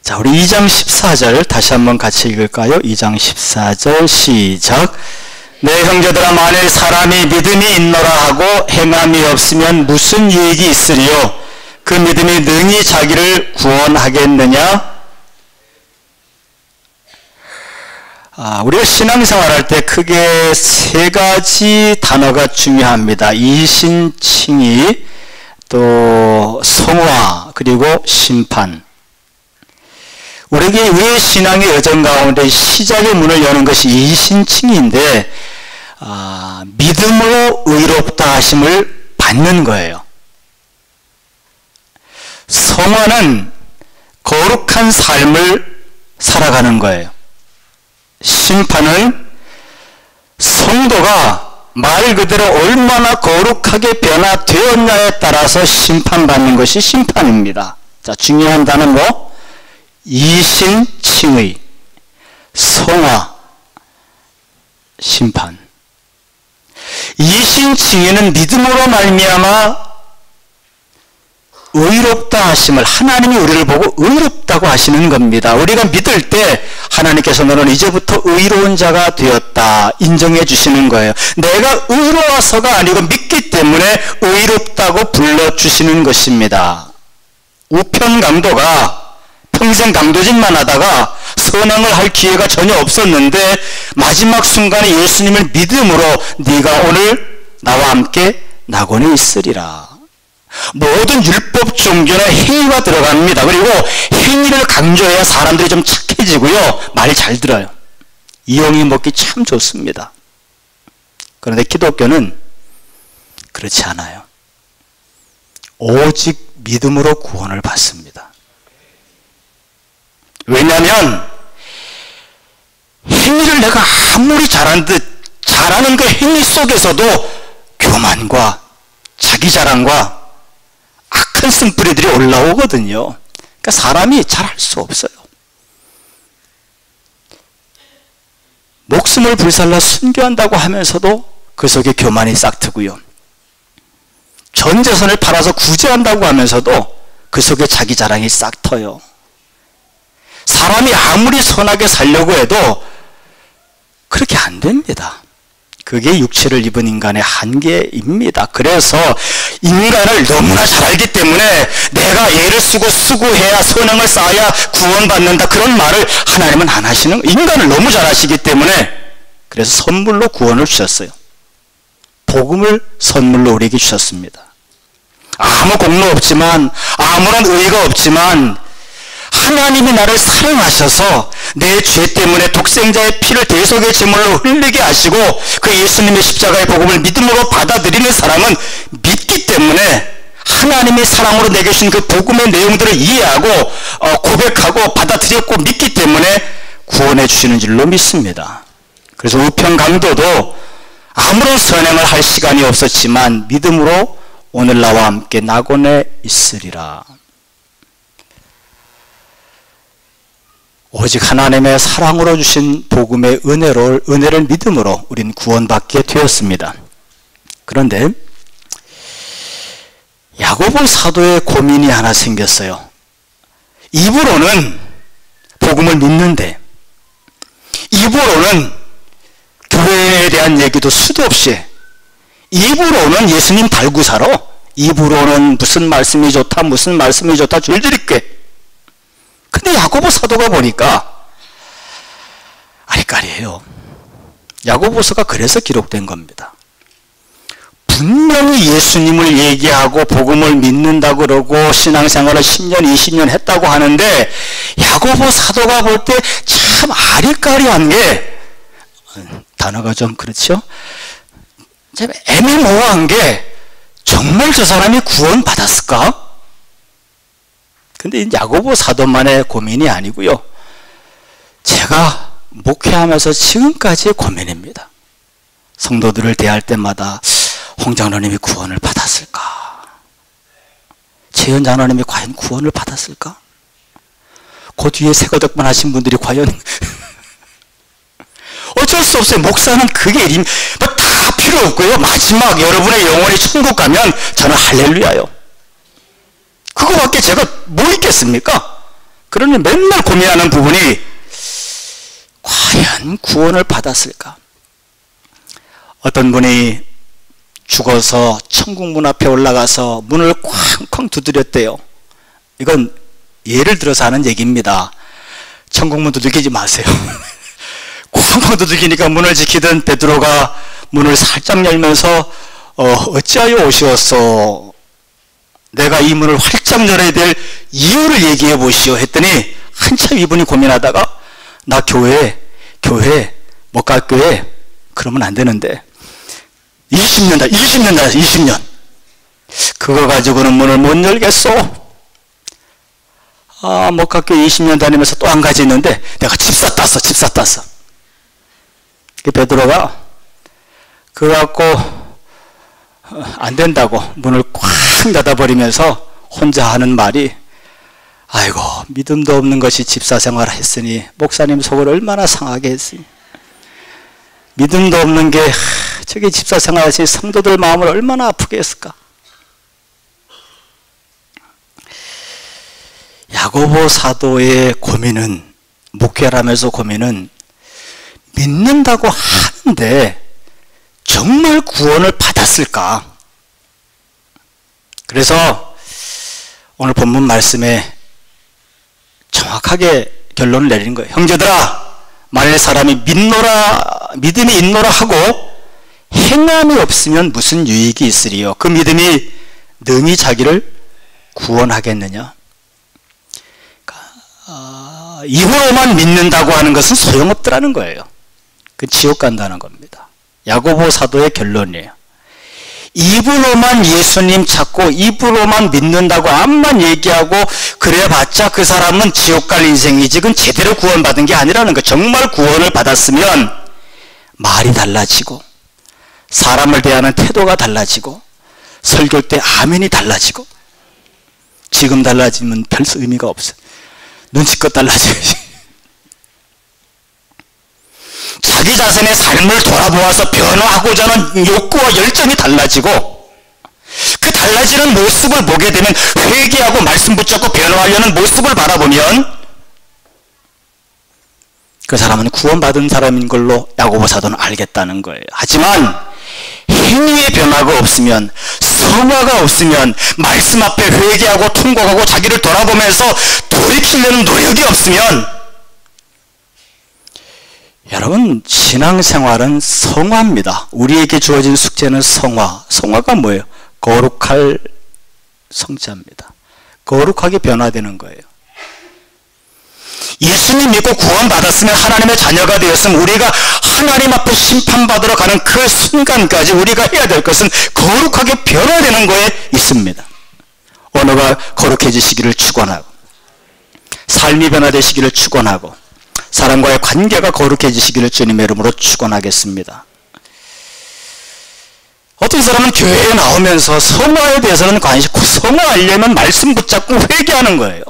자, 우리 2장 14절 다시 한번 같이 읽을까요? 2장 14절 시작. 내 형제들아, 만일 사람이 믿음이 있노라 하고 행함이 없으면 무슨 유익이 있으리요? 그 믿음이 능히 자기를 구원하겠느냐? 우리가 신앙생활할 때 크게 세 가지 단어가 중요합니다. 이신, 칭의, 또 성화, 그리고 심판. 우리에게 왜 신앙의 여정 가운데 시작의 문을 여는 것이 이신칭의인데, 믿음으로 의롭다 하심을 받는 거예요. 성화는 거룩한 삶을 살아가는 거예요. 심판은 성도가 말 그대로 얼마나 거룩하게 변화되었냐에 따라서 심판받는 것이 심판입니다. 자, 중요한 단어는 뭐? 이신칭의, 성화, 심판. 이신칭의는 믿음으로 말미암아 의롭다 하심을, 하나님이 우리를 보고 의롭다고 하시는 겁니다. 우리가 믿을 때 하나님께서 너는 이제부터 의로운 자가 되었다 인정해 주시는 거예요. 내가 의로워서가 아니고 믿기 때문에 의롭다고 불러주시는 것입니다. 우편 강도가 평생 강도짓만 하다가 선행을 할 기회가 전혀 없었는데 마지막 순간에 예수님을 믿음으로 네가 오늘 나와 함께 낙원에 있으리라. 모든 율법 종교는 행위가 들어갑니다. 그리고 행위를 강조해야 사람들이 좀 착해지고요, 말 잘 들어요. 이용이 먹기 참 좋습니다. 그런데 기독교는 그렇지 않아요. 오직 믿음으로 구원을 받습니다. 왜냐하면 행위를 내가 아무리 잘하는 그 행위 속에서도 교만과 자기 자랑과 악한 쓴뿌리들이 올라오거든요. 그러니까 사람이 잘할 수 없어요. 목숨을 불살라 순교한다고 하면서도 그 속에 교만이 싹트고요. 전 재산을 팔아서 구제한다고 하면서도 그 속에 자기 자랑이 싹터요. 사람이 아무리 선하게 살려고 해도 그렇게 안 됩니다. 그게 육체를 입은 인간의 한계입니다. 그래서 인간을 너무나 잘 알기 때문에 내가 애를 쓰고 수고해야 선행을 쌓아야 구원받는다, 그런 말을 하나님은 안 하시는, 인간을 너무 잘 아시기 때문에 그래서 선물로 구원을 주셨어요. 복음을 선물로 우리에게 주셨습니다. 아무 공로 없지만, 아무런 의의가 없지만 하나님이 나를 사랑하셔서 내 죄 때문에 독생자의 피를 대속의 제물로 흘리게 하시고 그 예수님의 십자가의 복음을 믿음으로 받아들이는 사람은 믿기 때문에 하나님의 사랑으로 내게 주신 그 복음의 내용들을 이해하고 고백하고 받아들였고 믿기 때문에 구원해 주시는 줄로 믿습니다. 그래서 우편 강도도 아무런 선행을 할 시간이 없었지만 믿음으로 오늘 나와 함께 낙원에 있으리라. 오직 하나님의 사랑으로 주신 복음의 은혜를 믿음으로 우린 구원받게 되었습니다. 그런데 야고보 사도의 고민이 하나 생겼어요. 입으로는 복음을 믿는데, 입으로는 교회에 대한 얘기도 수도 없이, 입으로는 예수님 달구사로, 입으로는 무슨 말씀이 좋다 무슨 말씀이 좋다 줄줄이 꽤. 근데 야고보 사도가 보니까 아리까리해요. 야고보서가 그래서 기록된 겁니다. 분명히 예수님을 얘기하고 복음을 믿는다고 그러고 신앙생활을 10년 20년 했다고 하는데 야고보 사도가 볼 때 참 아리까리한 게, 단어가 좀 그렇죠? 참 애매모호한 게, 정말 저 사람이 구원 받았을까? 근데 이 야고보 사도만의 고민이 아니고요, 제가 목회하면서 지금까지의 고민입니다. 성도들을 대할 때마다 홍 장로님이 구원을 받았을까? 재현 장로님이 과연 구원을 받았을까? 그 뒤에 새거덕만 하신 분들이 과연 어쩔 수 없어요. 목사는 그게 뭐 다 필요 없고요. 마지막 여러분의 영혼이 천국 가면 저는 할렐루야요. 그거밖에 제가 뭐 있겠습니까? 그러니 맨날 고민하는 부분이 과연 구원을 받았을까? 어떤 분이 죽어서 천국 문 앞에 올라가서 문을 쾅쾅 두드렸대요. 이건 예를 들어서 하는 얘기입니다. 천국 문 두들기지 마세요. 쾅쾅 두들기니까 문을 지키던 베드로가 문을 살짝 열면서 어찌하여 오시었소? 내가 이 문을 활짝 열어야 될 이유를 얘기해 보시오 했더니 한참 이분이 고민하다가 나 교회 목각교회 그러면 안 되는데 20년 그거 가지고는 문을 못 열겠소. 목각교회 20년 다니면서 또 한 가지 있는데 내가 집사 땄어. 그 베드로가 그거 갖고 안 된다고 문을 꽉 닫아버리면서 혼자 하는 말이 아이고 믿음도 없는 것이 집사 생활을 했으니 목사님 속을 얼마나 상하게 했으니 믿음도 없는 게 저기 집사 생활했으니 성도들 마음을 얼마나 아프게 했을까. 야고보 사도의 고민은 목회하면서 고민은 믿는다고 하는데 정말 구원을 받았을까? 그래서 오늘 본문 말씀에 정확하게 결론을 내리는 거예요. 형제들아, 만일 사람이 믿음이 있노라 하고 행함이 없으면 무슨 유익이 있으리요? 그 믿음이 능히 자기를 구원하겠느냐? 입으로만 믿는다고 하는 것은 소용없더라는 거예요. 그 지옥 간다는 겁니다. 야고보 사도의 결론이에요. 입으로만 예수님 찾고 입으로만 믿는다고 암만 얘기하고 그래봤자 그 사람은 지옥 갈 인생이지 그건 제대로 구원받은 게 아니라는 거. 정말 구원을 받았으면 말이 달라지고 사람을 대하는 태도가 달라지고 설교 때 아멘이 달라지고 지금 달라지면 별 의미가 없어요. 눈치껏 달라져야지. 자기 자신의 삶을 돌아보아서 변화하고자 하는 욕구와 열정이 달라지고 그 달라지는 모습을 보게 되면 회개하고 말씀 붙잡고 변화하려는 모습을 바라보면 그 사람은 구원받은 사람인 걸로 야고보 사도는 알겠다는 거예요. 하지만 행위의 변화가 없으면 성화가 없으면 말씀 앞에 회개하고 통곡하고 자기를 돌아보면서 돌이키려는 노력이 없으면 여러분 신앙생활은 성화입니다. 우리에게 주어진 숙제는 성화. 성화가 뭐예요? 거룩할 성자입니다. 거룩하게 변화되는 거예요. 예수님 믿고 구원받았으면 하나님의 자녀가 되었으면 우리가 하나님 앞에 심판받으러 가는 그 순간까지 우리가 해야 될 것은 거룩하게 변화되는 거에 있습니다. 언어가 거룩해지시기를 축원하고 삶이 변화되시기를 축원하고 사람과의 관계가 거룩해지시기를 주님의 이름으로 축원하겠습니다. 어떤 사람은 교회에 나오면서 성화에 대해서는 관심 없고 성화하려면 말씀 붙잡고 회개하는 거예요.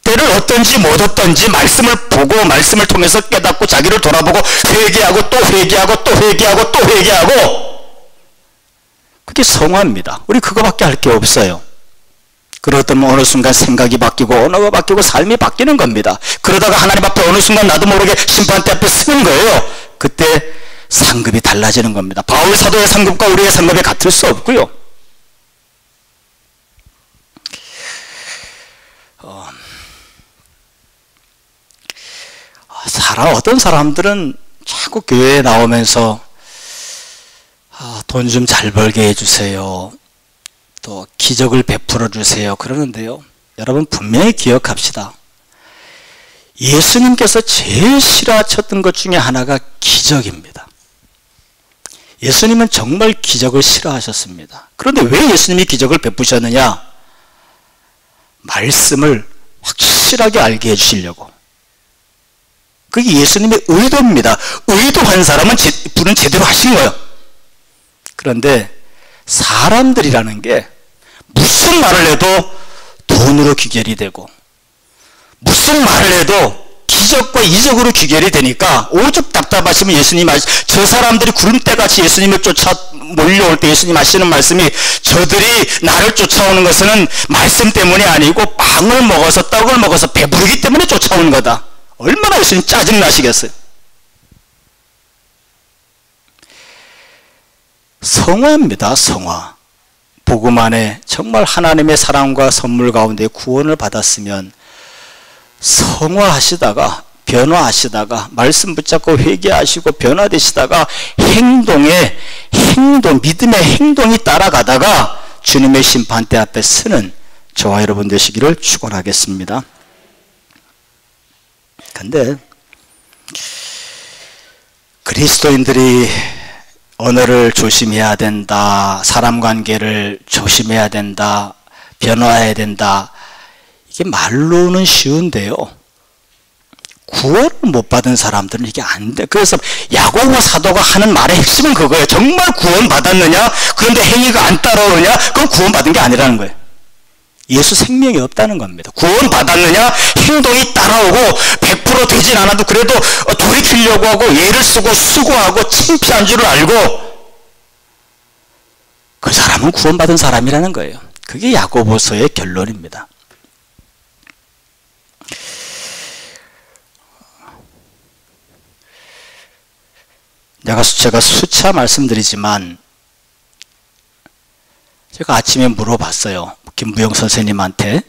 때를 어떤지 못 어떤지 말씀을 보고 말씀을 통해서 깨닫고 자기를 돌아보고 회개하고 또 회개하고 또 회개하고 또 회개하고 그게 성화입니다. 우리 그거밖에 할 게 없어요. 그러다 어느 순간 생각이 바뀌고 언어가 바뀌고 삶이 바뀌는 겁니다. 그러다가 하나님 앞에 어느 순간 나도 모르게 심판대 앞에 서는 거예요. 그때 상급이 달라지는 겁니다. 바울 사도의 상급과 우리의 상급이 같을 수 없고요. 어떤 사람들은 자꾸 교회에 나오면서 돈 좀 잘 벌게 해주세요. 또 기적을 베풀어 주세요. 그러는데요. 여러분 분명히 기억합시다. 예수님께서 제일 싫어하셨던 것 중에 하나가 기적입니다. 예수님은 정말 기적을 싫어하셨습니다. 그런데 왜 예수님이 기적을 베푸셨느냐? 말씀을 확실하게 알게 해주시려고. 그게 예수님의 의도입니다. 의도한 사람은 불은 제대로 하신 거예요. 그런데 사람들이라는 게 무슨 말을 해도 돈으로 귀결이 되고 무슨 말을 해도 기적과 이적으로 귀결이 되니까 오죽 답답하시면 예수님 저 사람들이 구름대같이 예수님을 쫓아 몰려올 때 예수님 하시는 말씀이 저들이 나를 쫓아오는 것은 말씀 때문이 아니고 빵을 먹어서 떡을 먹어서 배부르기 때문에 쫓아오는 거다. 얼마나 예수님 짜증나시겠어요. 성화입니다. 성화. 복음 안에 정말 하나님의 사랑과 선물 가운데 구원을 받았으면 성화하시다가 변화하시다가 말씀 붙잡고 회개하시고 변화되시다가 믿음의 행동이 따라가다가 주님의 심판대 앞에 서는 저와 여러분 되시기를 축원하겠습니다. 근데 그리스도인들이 언어를 조심해야 된다, 사람 관계를 조심해야 된다, 변화해야 된다, 이게 말로는 쉬운데요, 구원을 못 받은 사람들은 이게 안 돼. 그래서 야고보 사도가 하는 말의 핵심은 그거예요. 정말 구원 받았느냐? 그런데 행위가 안 따라오느냐? 그건 구원 받은 게 아니라는 거예요. 예수 생명이 없다는 겁니다. 구원 받았느냐? 행동이 따라오고 100% 되진 않아도 그래도 돌이키려고 하고 예를 쓰고 수고하고 창피한 줄을 알고 그 사람은 구원 받은 사람이라는 거예요. 그게 야고보서의 결론입니다. 제가 수차 말씀드리지만 제가 아침에 물어봤어요. 김부영 선생님한테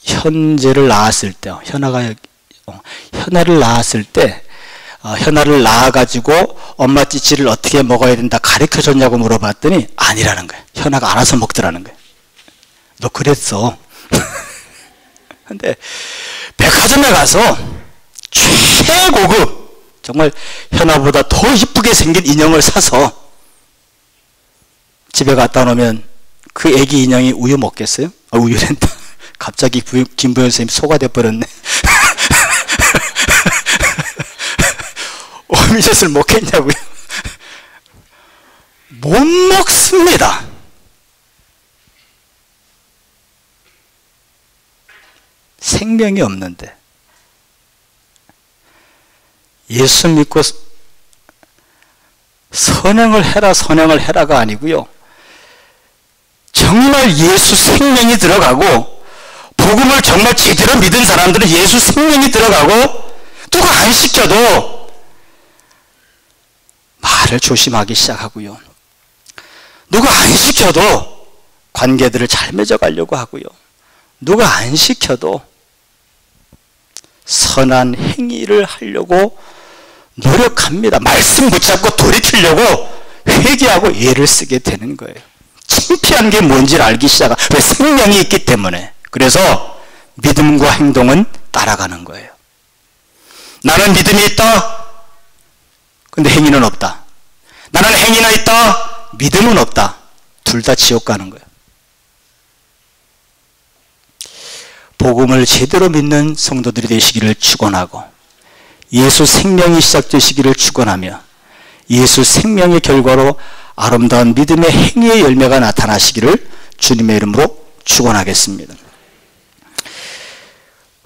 현재를 낳았을 때 현아를 낳았을 때 현아를 낳아가지고 엄마 찌찌를 어떻게 먹어야 된다 가르쳐줬냐고 물어봤더니 아니라는 거예요. 현아가 알아서 먹더라는 거예요. 너 그랬어. 근데 백화점에 가서 최고급 정말 현아보다 더 이쁘게 생긴 인형을 사서 집에 갖다 놓으면 그 애기 인형이 우유 먹겠어요? 우유랜다. 갑자기 김부현 선생님 소가 돼버렸네. 오미젓을 먹겠냐고요? 못 먹습니다. 생명이 없는데. 예수 믿고 선행을 해라가 아니고요. 정말 예수 생명이 들어가고 복음을 정말 제대로 믿은 사람들은 예수 생명이 들어가고 누가 안 시켜도 말을 조심하기 시작하고요. 누가 안 시켜도 관계들을 잘 맺어가려고 하고요. 누가 안 시켜도 선한 행위를 하려고 노력합니다. 말씀 붙잡고 돌이키려고 회개하고 예를 쓰게 되는 거예요. 창피한 게 뭔지를 알기 시작하. 왜? 생명이 있기 때문에. 그래서 믿음과 행동은 따라가는 거예요. 나는 믿음이 있다. 근데 행위는 없다. 나는 행위는 있다. 믿음은 없다. 둘 다 지옥 가는 거예요. 복음을 제대로 믿는 성도들이 되시기를 축원하고 예수 생명이 시작되시기를 축원하며 예수 생명의 결과로 아름다운 믿음의 행위의 열매가 나타나시기를 주님의 이름으로 축원하겠습니다.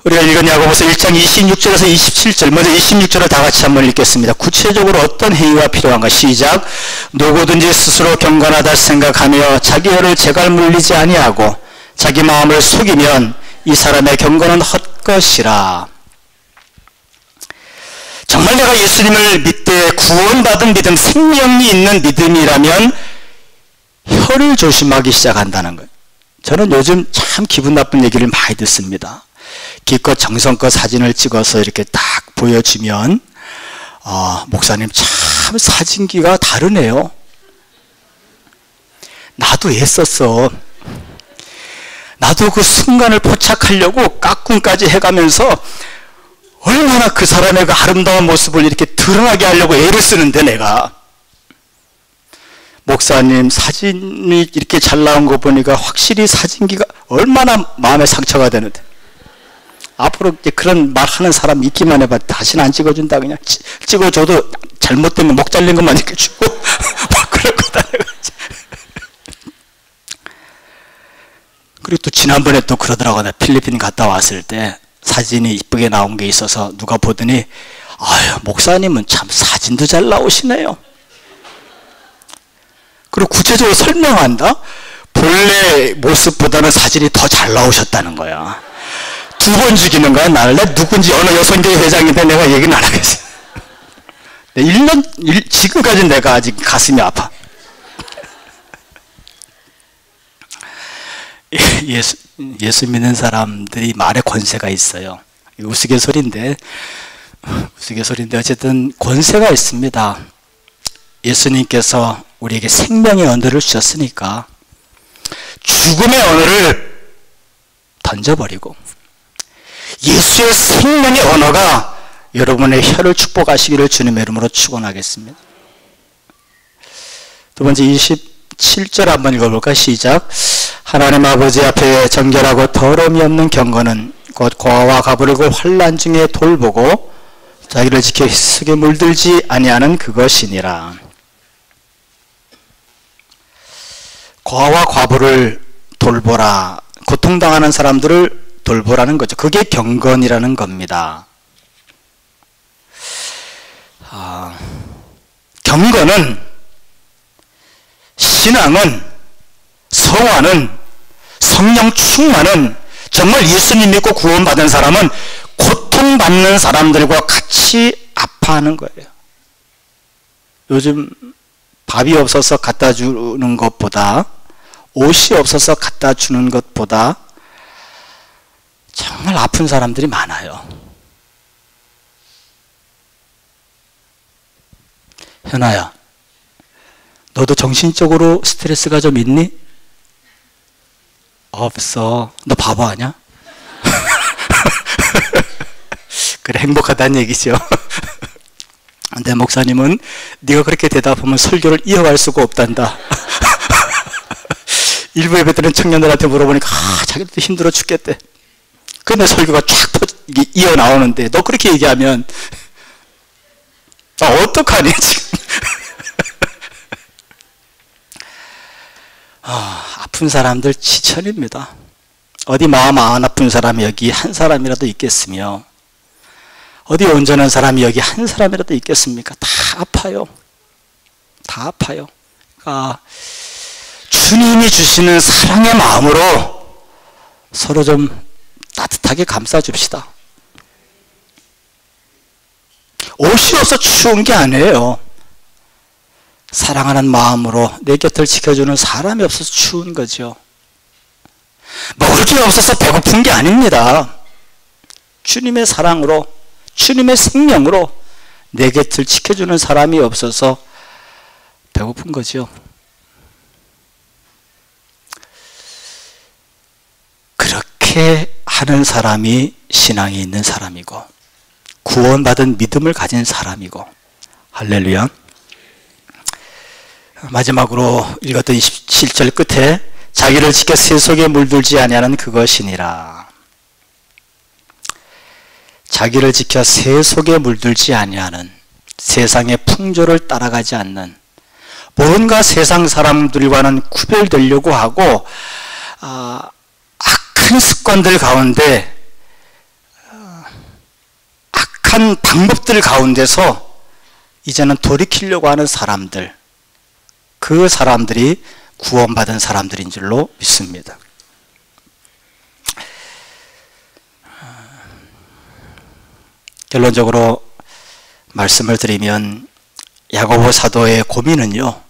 우리가 읽은 야고보서 1장 26절에서 27절, 먼저 26절을 다 같이 한번 읽겠습니다. 구체적으로 어떤 행위가 필요한가? 시작. 누구든지 스스로 경건하다 생각하며 자기 혀를 재갈 물리지 아니하고 자기 마음을 속이면 이 사람의 경건은 헛것이라. 정말 내가 예수님을 믿되 구원받은 믿음, 생명이 있는 믿음이라면 혀를 조심하기 시작한다는 거예요. 저는 요즘 참 기분 나쁜 얘기를 많이 듣습니다. 기껏 정성껏 사진을 찍어서 이렇게 딱 보여주면 목사님 참 사진기가 다르네요. 나도 애썼어. 나도 그 순간을 포착하려고 까꿍까지 해가면서 얼마나 그 사람의 그 아름다운 모습을 이렇게 드러나게 하려고 애를 쓰는데 내가. 목사님 사진이 이렇게 잘 나온 거 보니까 확실히 사진기가 얼마나 마음에 상처가 되는데. 앞으로 이제 그런 말 하는 사람 있기만 해봐. 다시는 안 찍어준다. 그냥 찍어줘도 잘못되면 목 잘린 것만 이렇게 주고 막 그럴 거다. 그리고 또 지난번에 또 그러더라고. 나 필리핀 갔다 왔을 때 사진이 이쁘게 나온 게 있어서 누가 보더니 아유, 목사님은 참 사진도 잘 나오시네요. 그리고 구체적으로 설명한다? 본래 모습보다는 사진이 더 잘 나오셨다는 거야. 두 번 죽이는 거야, 나를. 내가 누군지 어느 여성교회 회장인데 내가 얘기는 안 하겠어. 1년, 지금까지 내가 아직 가슴이 아파. 예수 믿는 사람들이 말에 권세가 있어요. 우스갯소리인데 어쨌든 권세가 있습니다. 예수님께서 우리에게 생명의 언어를 주셨으니까 죽음의 언어를 던져버리고 예수의 생명의 언어가 여러분의 혀를 축복하시기를 주님의 이름으로 축원하겠습니다. 두 번째 27절 한번 읽어볼까? 시작. 하나님 아버지 앞에 정결하고 더러움이 없는 경건은 곧 고아와 가부를 환난 중에 돌보고 자기를 지켜 희석에 물들지 아니하는 그것이니라. 고아와 과부를 돌보라. 고통당하는 사람들을 돌보라는 거죠. 그게 경건이라는 겁니다. 경건은, 신앙은, 성화는, 성령 충만은, 정말 예수님 믿고 구원받은 사람은 고통받는 사람들과 같이 아파하는 거예요. 요즘 밥이 없어서 갖다 주는 것보다, 옷이 없어서 갖다 주는 것보다 정말 아픈 사람들이 많아요. 현아야, 너도 정신적으로 스트레스가 좀 있니? 없어. 너 바보 아냐? 그래, 행복하다는 얘기죠. 근데 목사님은 네가 그렇게 대답하면 설교를 이어갈 수가 없단다. 일부 예배드리는 청년들한테 물어보니까 자기들도 힘들어 죽겠대. 근데 설교가 쫙 이어 나오는데 너 그렇게 얘기하면 어떡하니 지금. 아픈 사람들 지천입니다. 어디 마음 안 아픈 사람이 여기 한 사람이라도 있겠으며, 어디 온전한 사람이 여기 한 사람이라도 있겠습니까? 다 아파요. 다 아파요. 그러니까 주님이 주시는 사랑의 마음으로 서로 좀 따뜻하게 감싸줍시다. 옷이 없어 추운 게 아니에요. 사랑하는 마음으로 내 곁을 지켜주는 사람이 없어서 추운 거죠. 먹을 게 없어서 배고픈 게 아닙니다. 주님의 사랑으로, 주님의 생명으로 내 곁을 지켜주는 사람이 없어서 배고픈 거죠. 그렇게 하는 사람이 신앙이 있는 사람이고 구원받은 믿음을 가진 사람이고. 할렐루야. 마지막으로 읽었던 27절 끝에 자기를 지켜 세속에 물들지 아니하는 그것이니라. 자기를 지켜 세속에 물들지 아니하는, 세상의 풍조를 따라가지 않는, 뭔가 세상 사람들과는 구별되려고 하고 악한 습관들 가운데, 악한 방법들 가운데서 이제는 돌이키려고 하는 사람들, 그 사람들이 구원받은 사람들인 줄로 믿습니다. 결론적으로 말씀을 드리면 야고보 사도의 고민은요,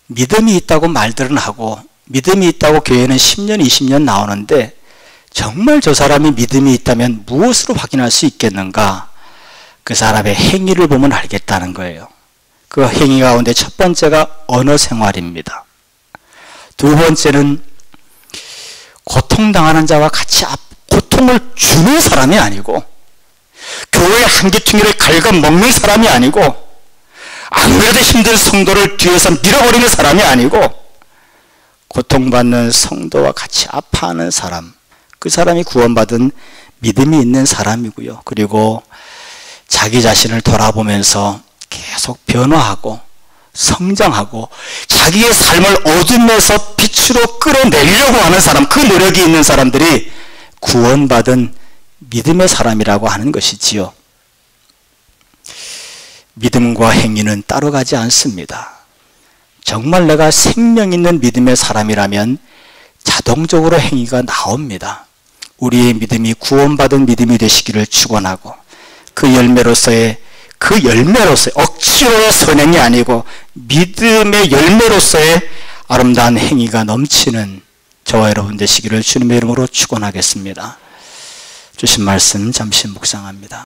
믿음이 있다고 말들은 하고 믿음이 있다고 교회는 10년 20년 나오는데 정말 저 사람이 믿음이 있다면 무엇으로 확인할 수 있겠는가? 그 사람의 행위를 보면 알겠다는 거예요. 그 행위 가운데 첫 번째가 언어 생활입니다. 두 번째는 고통당하는 자와 같이 고통을 주는 사람이 아니고, 교회의 한기퉁이를 갉아먹는 사람이 아니고, 안 그래도 힘든 성도를 뒤에서 밀어버리는 사람이 아니고, 고통받는 성도와 같이 아파하는 사람, 그 사람이 구원받은 믿음이 있는 사람이고요. 그리고 자기 자신을 돌아보면서 계속 변화하고 성장하고 자기의 삶을 어둠에서 빛으로 끌어내려고 하는 사람, 그 노력이 있는 사람들이 구원받은 믿음의 사람이라고 하는 것이지요. 믿음과 행위는 따로 가지 않습니다. 정말 내가 생명 있는 믿음의 사람이라면 자동적으로 행위가 나옵니다. 우리의 믿음이 구원받은 믿음이 되시기를 축원하고 그 열매로서의 억지로의 선행이 아니고 믿음의 열매로서의 아름다운 행위가 넘치는 저와 여러분 되시기를 주님의 이름으로 축원하겠습니다. 주신 말씀 잠시 묵상합니다.